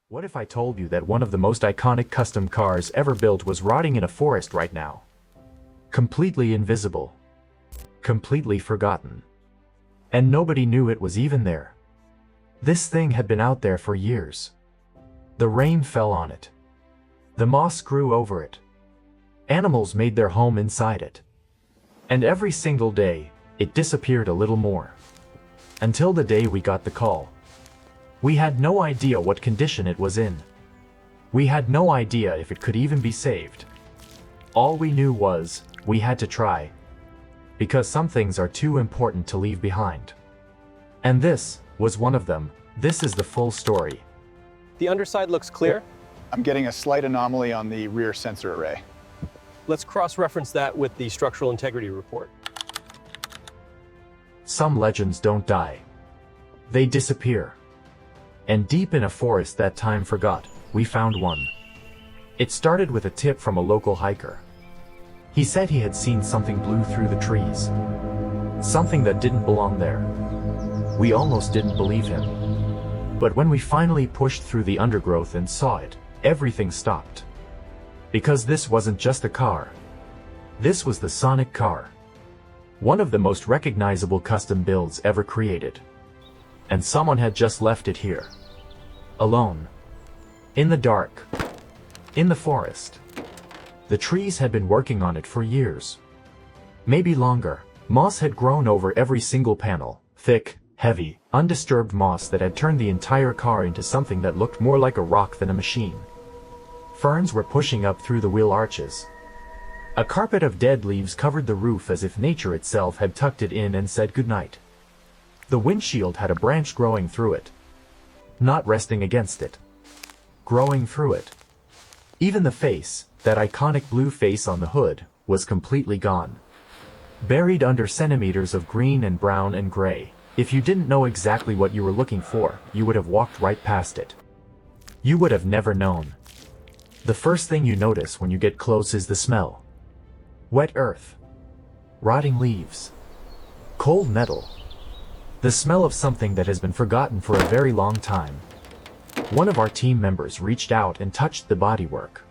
What if I told you that one of the most iconic custom cars ever built was rotting in a forest right now? Completely invisible. Completely forgotten. And nobody knew it was even there. This thing had been out there for years. The rain fell on it. The moss grew over it. Animals made their home inside it. And every single day, it disappeared a little more. Until the day we got the call. We had no idea what condition it was in. We had no idea if it could even be saved. All we knew was, we had to try. Because some things are too important to leave behind. And this was one of them. This is the full story. The underside looks clear. I'm getting a slight anomaly on the rear sensor array. Let's cross-reference that with the structural integrity report. Some legends don't die. They disappear. And deep in a forest that time forgot, we found one. It started with a tip from a local hiker. He said he had seen something blue through the trees. Something that didn't belong there. We almost didn't believe him. But when we finally pushed through the undergrowth and saw it, everything stopped. Because this wasn't just a car. This was the Sonic car. One of the most recognizable custom builds ever created. And someone had just left it here. Alone. In the dark. In the forest. The trees had been working on it for years. Maybe longer. Moss had grown over every single panel. Thick, heavy, undisturbed moss that had turned the entire car into something that looked more like a rock than a machine. Ferns were pushing up through the wheel arches. A carpet of dead leaves covered the roof as if nature itself had tucked it in and said goodnight. The windshield had a branch growing through it. Not resting against it. Growing through it. Even the face, that iconic blue face on the hood, was completely gone. Buried under centimeters of green and brown and gray. If you didn't know exactly what you were looking for, you would have walked right past it. You would have never known. The first thing you notice when you get close is the smell. Wet earth. Rotting leaves. Cold metal. The smell of something that has been forgotten for a very long time. One of our team members reached out and touched the bodywork.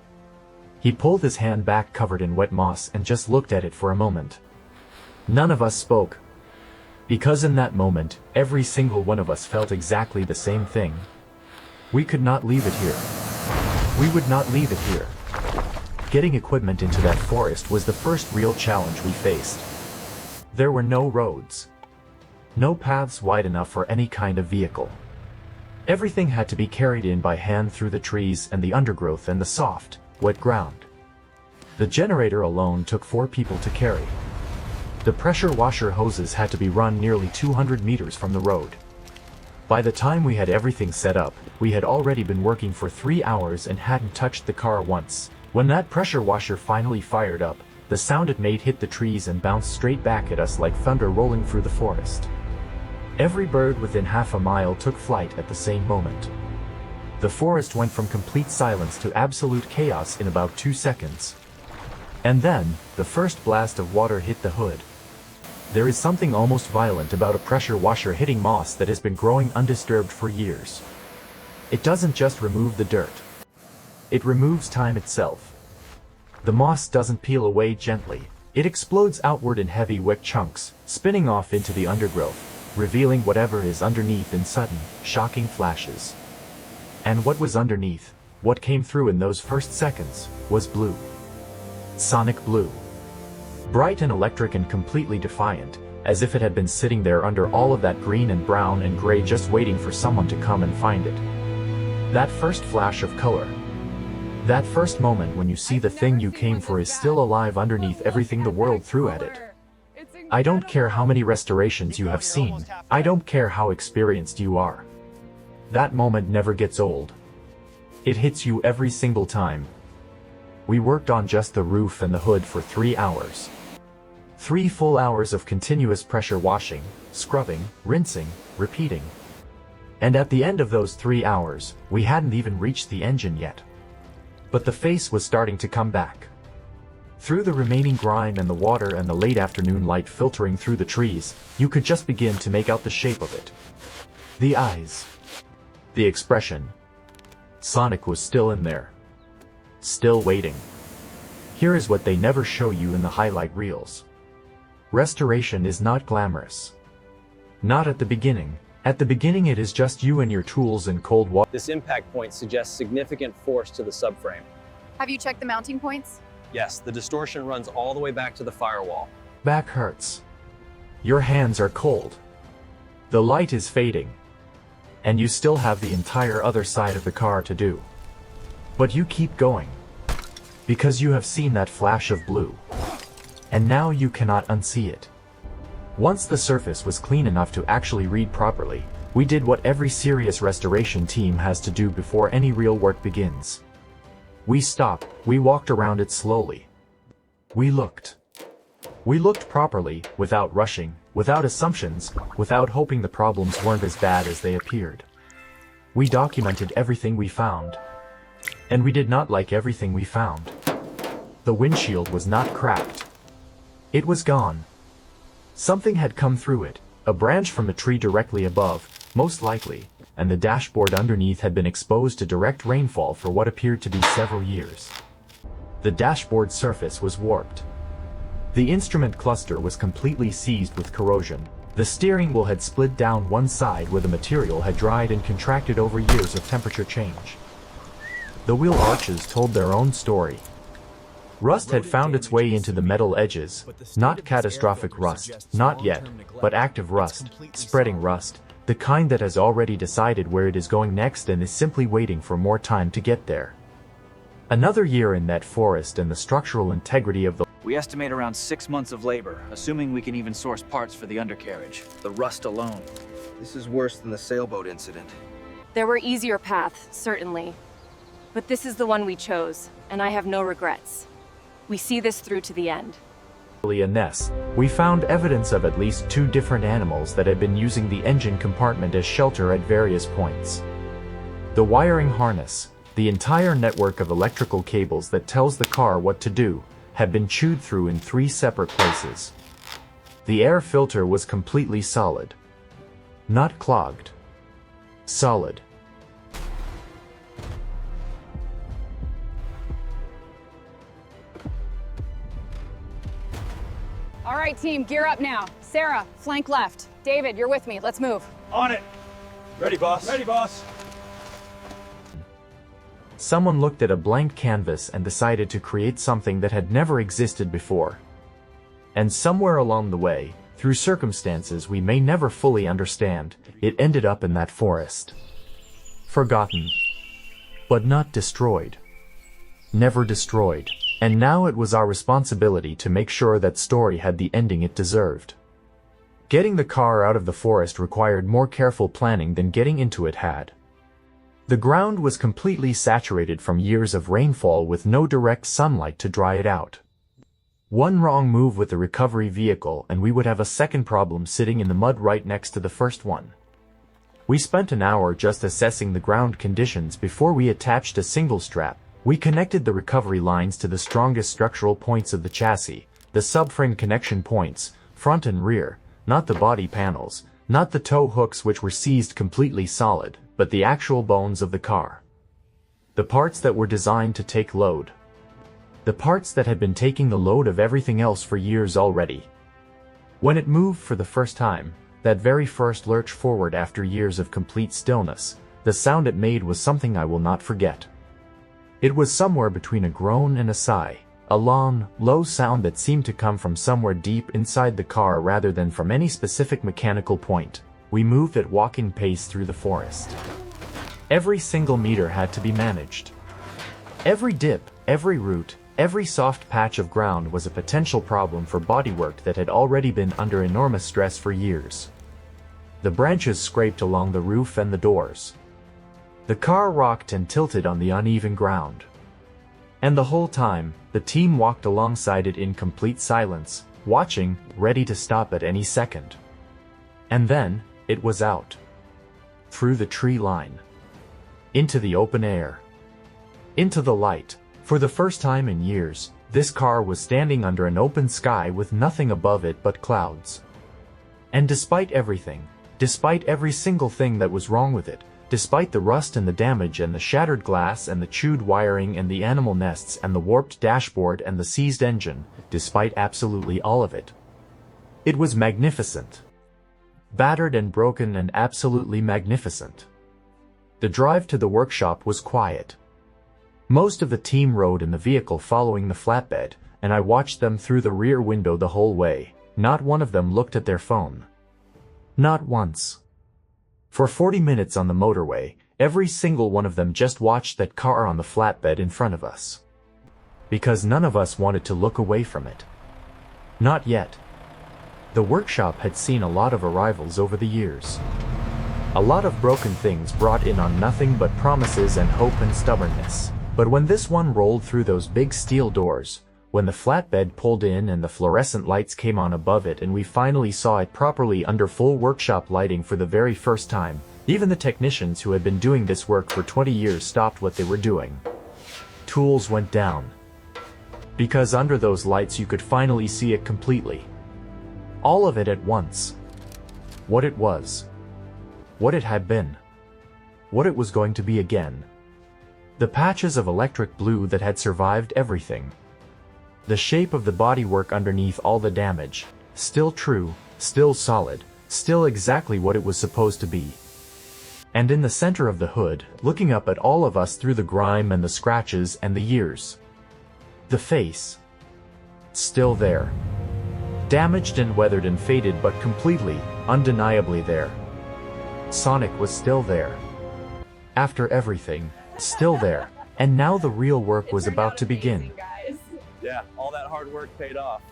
He pulled his hand back covered in wet moss and just looked at it for a moment. None of us spoke. Because in that moment, every single one of us felt exactly the same thing. We could not leave it here. We would not leave it here. Getting equipment into that forest was the first real challenge we faced. There were no roads. No paths wide enough for any kind of vehicle. Everything had to be carried in by hand through the trees and the undergrowth and the soft, wet ground. The generator alone took 4 people to carry. The pressure washer hoses had to be run nearly 200 meters from the road. By the time we had everything set up, we had already been working for 3 hours and hadn't touched the car once. When that pressure washer finally fired up, the sound it made hit the trees and bounced straight back at us like thunder rolling through the forest. Every bird within half a mile took flight at the same moment. The forest went from complete silence to absolute chaos in about 2 seconds. And then, the first blast of water hit the hood. There is something almost violent about a pressure washer hitting moss that has been growing undisturbed for years. It doesn't just remove the dirt. It removes time itself. The moss doesn't peel away gently. It explodes outward in heavy wet chunks, spinning off into the undergrowth, revealing whatever is underneath in sudden, shocking flashes. And what was underneath, what came through in those first seconds, was blue. Sonic blue. Bright and electric and completely defiant, as if it had been sitting there under all of that green and brown and gray just waiting for someone to come and find it. That first flash of color. That first moment when you see the thing you came for is still alive underneath everything the world threw at it. I don't care how many restorations you have seen, I don't care how experienced you are. That moment never gets old. It hits you every single time. We worked on just the roof and the hood for 3 hours. 3 full hours of continuous pressure washing, scrubbing, rinsing, repeating. And at the end of those 3 hours, we hadn't even reached the engine yet. But the face was starting to come back. Through the remaining grime and the water and the late afternoon light filtering through the trees, you could just begin to make out the shape of it. The eyes. The expression. Sonic was still in there. Still waiting. Here is what they never show you in the highlight reels. Restoration is not glamorous. Not at the beginning. At the beginning it is just you and your tools and cold water. This impact point suggests significant force to the subframe. Have you checked the mounting points? Yes, the distortion runs all the way back to the firewall. Back hurts. Your hands are cold. The light is fading. And you still have the entire other side of the car to do. But you keep going. Because you have seen that flash of blue. And now you cannot unsee it. Once the surface was clean enough to actually read properly, we did what every serious restoration team has to do before any real work begins. We stopped, we walked around it slowly. We looked. We looked properly, without rushing, without assumptions, without hoping the problems weren't as bad as they appeared. We documented everything we found. And we did not like everything we found. The windshield was not cracked. It was gone. Something had come through it, a branch from a tree directly above, most likely, and the dashboard underneath had been exposed to direct rainfall for what appeared to be several years. The dashboard surface was warped. The instrument cluster was completely seized with corrosion. The steering wheel had split down one side where the material had dried and contracted over years of temperature change. The wheel arches told their own story. Rust had found its way into the metal edges, not catastrophic rust, not yet, but active rust, spreading rust, the kind that has already decided where it is going next and is simply waiting for more time to get there. Another year in that forest and the structural integrity of the We estimate around 6 months of labor, assuming we can even source parts for the undercarriage. The rust alone. This is worse than the sailboat incident. There were easier paths, certainly. But this is the one we chose, and I have no regrets. We see this through to the end. a nest, we found evidence of at least 2 different animals that had been using the engine compartment as shelter at various points. The wiring harness, the entire network of electrical cables that tells the car what to do, had been chewed through in 3 separate places. The air filter was completely solid. Not clogged. Solid. All right, team, gear up now. Sarah, flank left. David, you're with me. Let's move. On it! Ready, boss. Ready, boss. Someone looked at a blank canvas and decided to create something that had never existed before. And somewhere along the way, through circumstances we may never fully understand, it ended up in that forest. Forgotten. But not destroyed. Never destroyed. And now it was our responsibility to make sure that story had the ending it deserved. Getting the car out of the forest required more careful planning than getting into it had. The ground was completely saturated from years of rainfall with no direct sunlight to dry it out. One wrong move with the recovery vehicle and we would have a second problem sitting in the mud right next to the first one. We spent an hour just assessing the ground conditions before we attached a single strap. We connected the recovery lines to the strongest structural points of the chassis, the subframe connection points, front and rear, not the body panels, not the tow hooks which were seized completely solid, but the actual bones of the car. The parts that were designed to take load. The parts that had been taking the load of everything else for years already. When it moved for the first time, that very first lurch forward after years of complete stillness, the sound it made was something I will not forget. It was somewhere between a groan and a sigh, a long, low sound that seemed to come from somewhere deep inside the car rather than from any specific mechanical point. We moved at walking pace through the forest. Every single meter had to be managed. Every dip, every root, every soft patch of ground was a potential problem for bodywork that had already been under enormous stress for years. The branches scraped along the roof and the doors. The car rocked and tilted on the uneven ground. And the whole time, the team walked alongside it in complete silence, watching, ready to stop at any second. And then, it was out. Through the tree line. Into the open air. Into the light. For the first time in years, this car was standing under an open sky with nothing above it but clouds. And despite everything, despite every single thing that was wrong with it, Despite the rust and the damage and the shattered glass and the chewed wiring and the animal nests and the warped dashboard and the seized engine, despite absolutely all of it. It was magnificent. Battered and broken and absolutely magnificent. The drive to the workshop was quiet. Most of the team rode in the vehicle following the flatbed, and I watched them through the rear window the whole way. Not one of them looked at their phone. Not once. For 40 minutes on the motorway, every single one of them just watched that car on the flatbed in front of us. Because none of us wanted to look away from it. Not yet. The workshop had seen a lot of arrivals over the years. A lot of broken things brought in on nothing but promises and hope and stubbornness. But when this one rolled through those big steel doors, when the flatbed pulled in and the fluorescent lights came on above it and we finally saw it properly under full workshop lighting for the very first time, even the technicians who had been doing this work for 20 years stopped what they were doing. Tools went down. Because under those lights you could finally see it completely. All of it at once. What it was. What it had been. What it was going to be again. The patches of electric blue that had survived everything. The shape of the bodywork underneath all the damage, still true, still solid, still exactly what it was supposed to be. And in the center of the hood, looking up at all of us through the grime and the scratches and the years. The face. Still there. Damaged and weathered and faded but completely, undeniably there. Sonic was still there. After everything, still there. And now the real work was about to begin. Yeah, all that hard work paid off.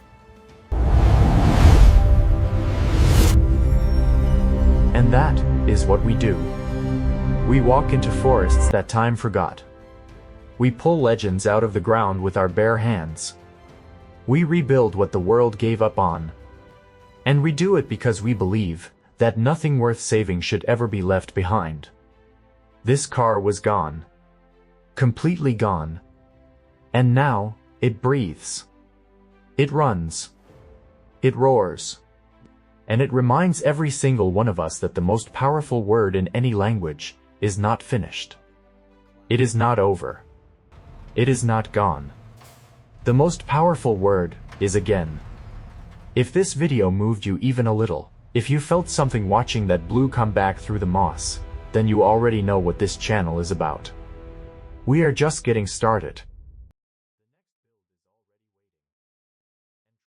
And that is what we do. We walk into forests that time forgot. We pull legends out of the ground with our bare hands. We rebuild what the world gave up on. And we do it because we believe that nothing worth saving should ever be left behind. This car was gone. Completely gone. And now, it breathes. It runs. It roars. And it reminds every single one of us that the most powerful word in any language is not finished. It is not over. It is not gone. The most powerful word is again. If this video moved you even a little, if you felt something watching that blue come back through the moss, then you already know what this channel is about. We are just getting started.